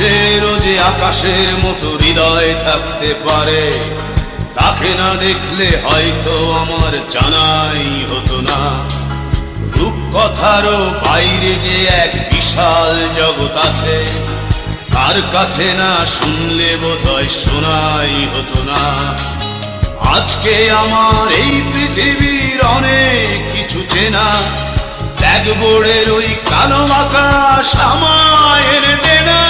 মানুষেরও যে আকাশের মতো হৃদয় থাকতে পারে, তাকে না দেখলে হয়তো আমার জানাই হতো না। রূপকথারও বাইরে যে এক বিশাল জগৎ আছে, তার কাছে না শুনলে বোধহয় শোনাই হতো না। আজকে আমার এই পৃথিবীর অনেক কিছু চেনা, ব্ল্যাকবোর্ডের ওই কালো আকাশ আমায় এনে দেনা,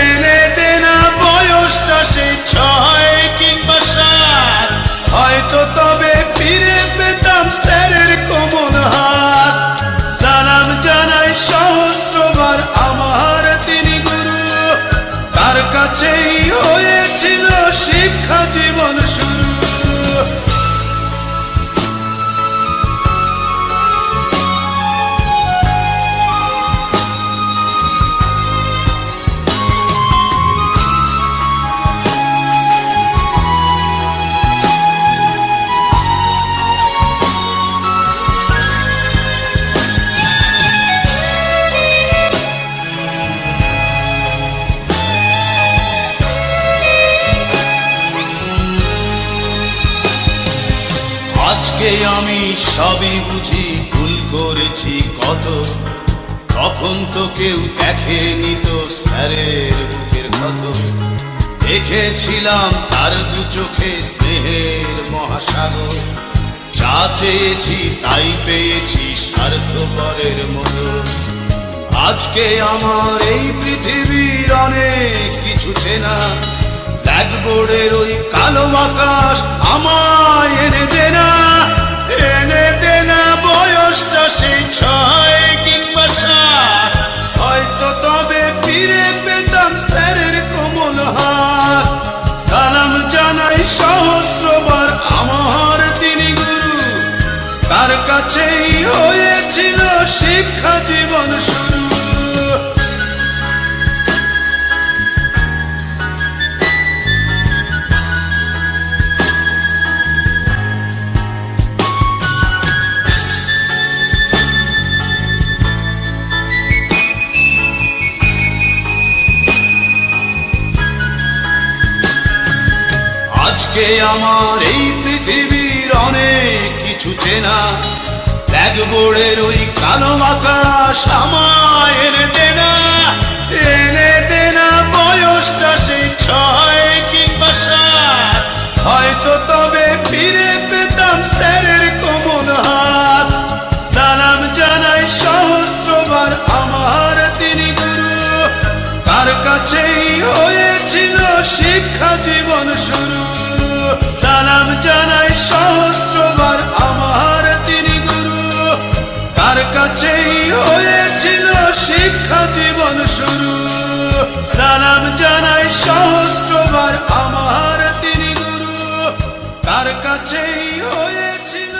এনে দেনা বয়সটা সেই 6 কিংবা 7, হয়তো তবে ফিরে পেতাম স্যারের কোমল হাত। সালাম জানাই সহস্রবার আমার তিনি গুরু, তার কাছেই হয়েছিল শিক্ষা জীবন শুরু। আজকে আমি সবই বুঝি, ভুল করেছি কত, তখন তো কেউ দেখেনি তো স্যারের বুকের ক্ষত। দেখেছিলাম তার দু চোখে স্নেহের মহাসাগর, যা চেয়েছি তাই পেয়েছি স্বার্থপরের মতো। আজকে আমার এই পৃথিবীর অনেক কিছু চেনা, ব্ল্যাকবোর্ডের ওই কালো আকাশ আমায় এনে দেনা, এনে দেনা বয়সটা সেই 6 কিংবা 7, হয়তো তবে ফিরে পেতাম স্যারের কোমল হাত। সালাম জানাই সহস্রবার আমার তিনি গুরু, তার কাছেই হয়েছিল শিক্ষা জীবন শুরু। আজকে আমার এই পৃথিবীর অনেক কিছু চেনা, ব্ল্যাকবোর্ডের ওই কালো আকাশ আমায় এনে দেনা, এনে দেনা বয়সটা সেই 6 কিংবা 7, হয়তো তবে ফিরে পেতাম স্যারের কোমল হাত। সালাম জানাই সহস্রবার আমার তিনি গুরু, তার কাছেই হয়েছিল শিক্ষা জীবন শুরু। সালাম জানাই সহস্রবার আমার তিনি গুরু, তার কাছেই হয়েছিল শিক্ষা জীবন শুরু। সালাম জানাই সহস্রবার আমার তিনি গুরু, তার কাছেই হয়েছিল